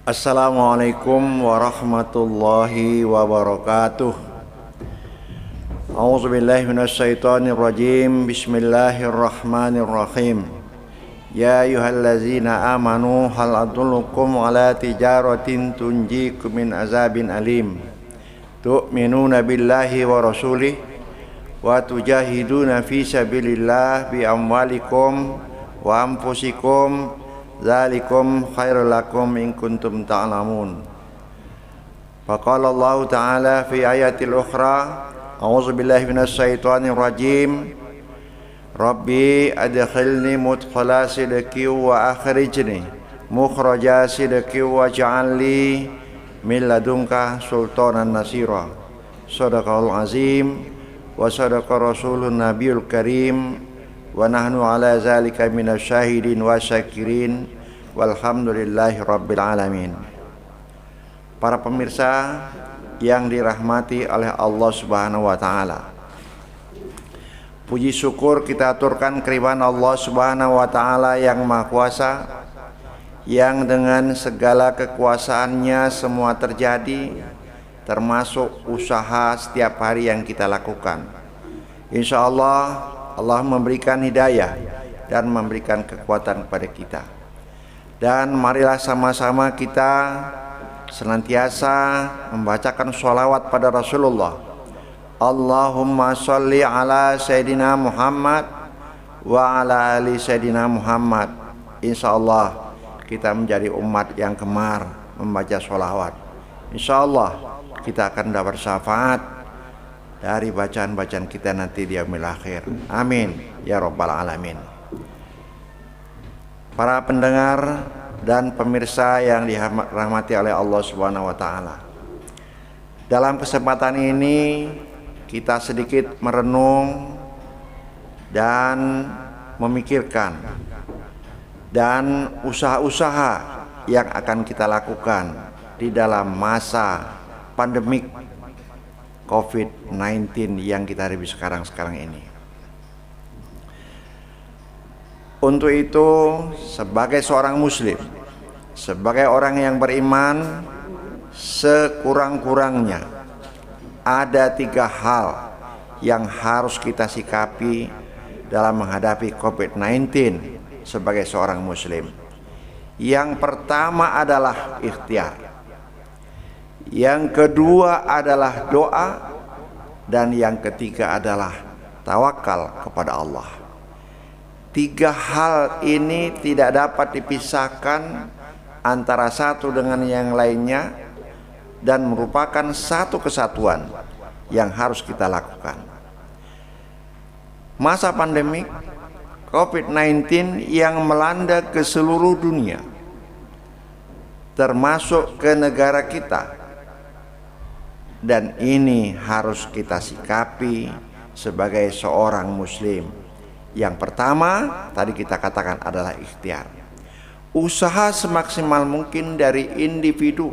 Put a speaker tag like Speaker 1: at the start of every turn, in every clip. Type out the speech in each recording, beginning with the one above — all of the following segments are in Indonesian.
Speaker 1: Assalamualaikum warahmatullahi wabarakatuh. A'udzubillahi minasyaitonirrajim. Bismillahirrahmanirrahim. Ya ayyuhallazina amanu hal adullukum ala tijaratin tunjikum min azabin alim. Tu'minuna billahi wa rasulih wa tujahiduna fi sabilillah bi amwalikum wa anfusikum. Dzalikum khairul lakum in kuntum ta'lamun. Faqala Allah Ta'ala fi ayatil ukhra, a'udzu billahi minasy syaithanir rajim. Rabbi adkhilni mudkhala sidqi wa akhrijni mukhraja sidqi waj'alni min ladunka sultanan nasira. Shadaqallahul azim wa sadaqa rasulun nabiyul karim. Wa nahnu ala zalika minasyahidin wa syakirin walhamdulillahi rabbil alamin. Para pemirsa yang dirahmati oleh Allah Subhanahu wa taala, puji syukur kita aturkan kehadiran Allah Subhanahu wa taala yang Maha Kuasa, yang dengan segala kekuasaannya semua terjadi, termasuk usaha setiap hari yang kita lakukan. Insyaallah Allah memberikan hidayah dan memberikan kekuatan kepada kita. Dan marilah sama-sama kita senantiasa membacakan sholawat pada Rasulullah. Allahumma sholli ala Sayyidina Muhammad wa ala ali Sayyidina Muhammad. Insyaallah kita menjadi umat yang gemar membaca sholawat. Insyaallah kita akan dapat syafaat dari bacaan-bacaan kita nanti di yaumil akhir. Amin ya rabbal alamin. Para pendengar dan pemirsa yang dirahmati oleh Allah Subhanahu wa taala, dalam kesempatan ini kita sedikit merenung dan memikirkan dan usaha-usaha yang akan kita lakukan di dalam masa pandemik COVID-19 yang kita hadapi sekarang ini. Untuk itu, sebagai seorang muslim, sebagai orang yang beriman, sekurang-kurangnya ada 3 hal yang harus kita sikapi dalam menghadapi COVID-19 sebagai seorang muslim. Yang pertama adalah ikhtiar, yang kedua adalah doa, dan yang ketiga adalah tawakal kepada Allah. 3 hal ini tidak dapat dipisahkan antara satu dengan yang lainnya dan merupakan satu kesatuan yang harus kita lakukan. Masa pandemik COVID-19 yang melanda ke seluruh dunia, termasuk ke negara kita, dan ini harus kita sikapi sebagai seorang muslim. Yang pertama tadi kita katakan adalah ikhtiar. Usaha semaksimal mungkin dari individu,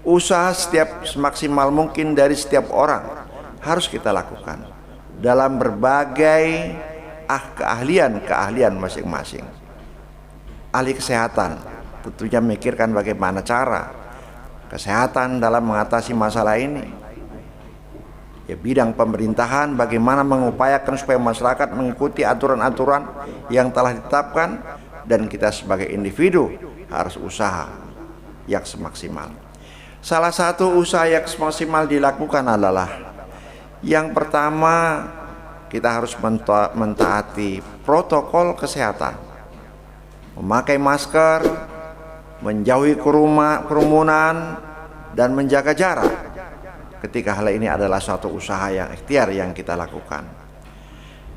Speaker 1: usaha semaksimal mungkin dari setiap orang harus kita lakukan dalam berbagai keahlian masing-masing. Ahli kesehatan tentunya memikirkan bagaimana cara kesehatan dalam mengatasi masalah ini. Ya, bidang pemerintahan bagaimana mengupayakan supaya masyarakat mengikuti aturan-aturan yang telah ditetapkan, dan kita sebagai individu harus usaha yang semaksimal. Salah satu usaha yang semaksimal dilakukan adalah yang pertama, kita harus mentaati protokol kesehatan, memakai masker, menjauhi kerumunan, dan menjaga jarak. Ketika hal ini adalah suatu usaha yang ikhtiar yang kita lakukan.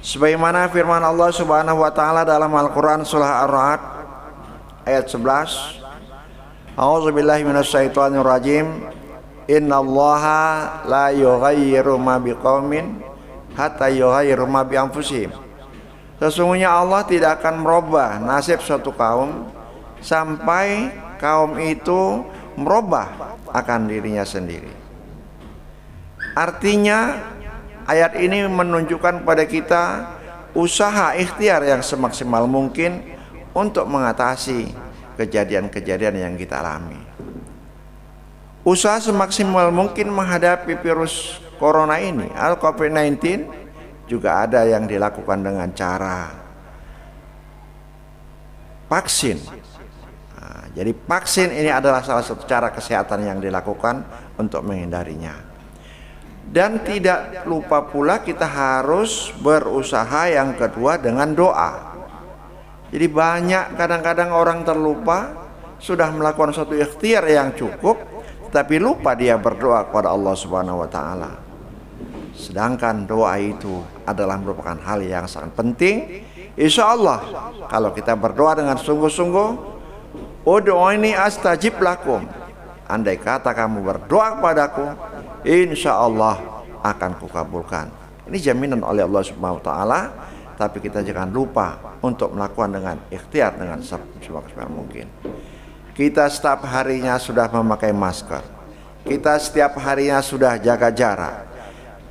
Speaker 1: Sebagaimana firman Allah Subhanahu wa taala dalam Al-Qur'an surah Ar-Ra'd ayat 11. A'udzubillahi minasyaitonir rajim. Innallaha la yughayyiru ma biqaumin hatta yughayyiru ma bi anfusihim. Sesungguhnya Allah tidak akan merubah nasib suatu kaum sampai kaum itu merubah akan dirinya sendiri. Artinya ayat ini menunjukkan pada kita usaha ikhtiar yang semaksimal mungkin untuk mengatasi kejadian-kejadian yang kita alami. usaha semaksimal mungkin menghadapi virus corona ini atau COVID-19 juga ada yang dilakukan dengan cara vaksin. Nah, jadi vaksin ini adalah salah satu cara kesehatan yang dilakukan untuk menghindarinya. Dan tidak lupa pula kita harus berusaha yang kedua dengan doa. Jadi banyak kadang-kadang orang terlupa, sudah melakukan suatu ikhtiar yang cukup, tapi lupa dia berdoa kepada Allah Subhanahu wa taala. Sedangkan doa itu adalah merupakan hal yang sangat penting. Insya Allah kalau kita berdoa dengan sungguh-sungguh, ud'uuni astajib lakum. Andai kata kamu berdoa kepadaku, insya Allah akan kukabulkan. Ini jaminan oleh Allah Subhanahu wa taala, tapi kita jangan lupa untuk melakukan dengan ikhtiar dengan semaksimal mungkin. Kita setiap harinya sudah memakai masker. Kita setiap harinya sudah jaga jarak.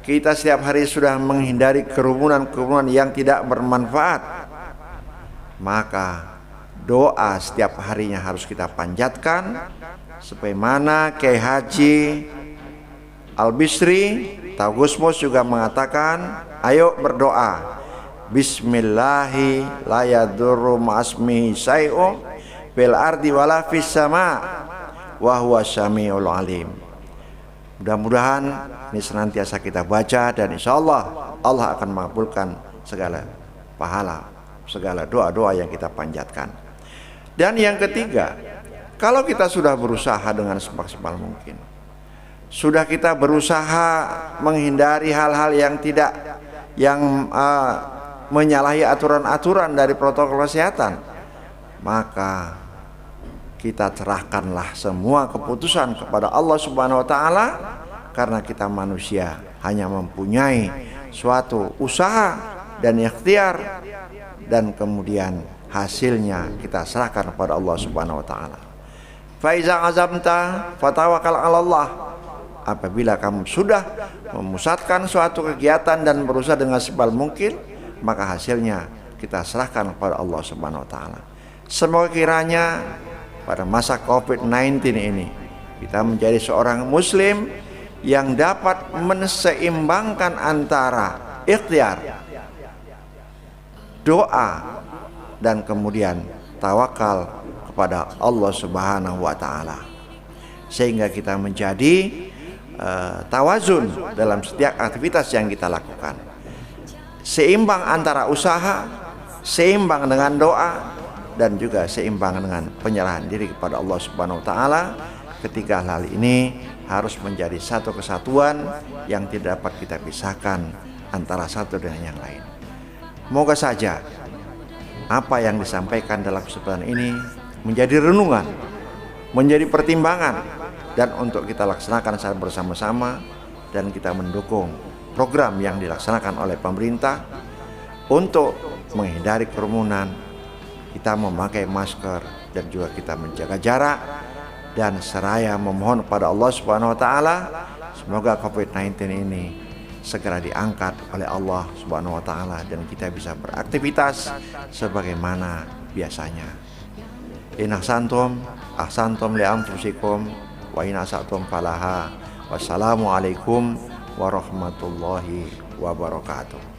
Speaker 1: Kita setiap hari sudah menghindari kerumunan-kerumunan yang tidak bermanfaat. Maka doa setiap harinya harus kita panjatkan sebagaimana Kiai Haji Al-Bisri Taugusmus juga mengatakan, ayo berdoa. Bismillahi la yadurru ma'asmihi syai'un fil ardi wala fis sama wa huwa syami'ul alim. Mudah-mudahan ini senantiasa kita baca dan insya Allah Allah akan mengabulkan segala pahala, segala doa-doa yang kita panjatkan. Dan yang ketiga, kalau kita sudah berusaha dengan semaksimal mungkin, sudah kita berusaha menghindari hal-hal yang menyalahi aturan-aturan dari protokol kesehatan, maka kita serahkanlah semua keputusan kepada Allah Subhanahu wa taala, karena kita manusia hanya mempunyai suatu usaha dan ikhtiar, dan kemudian hasilnya kita serahkan kepada Allah Subhanahu wa taala. Fa iza azamta fatawakkal 'ala Allah. Apabila kamu sudah memusatkan suatu kegiatan dan berusaha dengan semaksimal mungkin, maka hasilnya kita serahkan kepada Allah Subhanahu wa taala. Semoga kiranya pada masa COVID-19 ini kita menjadi seorang muslim yang dapat menseimbangkan antara ikhtiar, doa, dan kemudian tawakal kepada Allah Subhanahu wa taala, sehingga kita menjadi tawazun dalam setiap aktivitas yang kita lakukan, seimbang antara usaha, seimbang dengan doa, dan juga seimbang dengan penyerahan diri kepada Allah Subhanahu wa taala. Ketiga hal ini harus menjadi satu kesatuan yang tidak dapat kita pisahkan antara satu dengan yang lain. Moga saja apa yang disampaikan dalam kesempatan ini menjadi renungan, menjadi pertimbangan, dan untuk kita laksanakan secara bersama-sama, dan kita mendukung program yang dilaksanakan oleh pemerintah untuk menghindari kerumunan. Kita memakai masker dan juga kita menjaga jarak, dan seraya memohon kepada Allah Subhanahu wa taala semoga COVID-19 ini segera diangkat oleh Allah Subhanahu wa taala dan kita bisa beraktivitas sebagaimana biasanya. In ahsantum ahsantum li anfusikum wa in asatum falaha. Wassalamualaikum warahmatullahi wabarakatuh.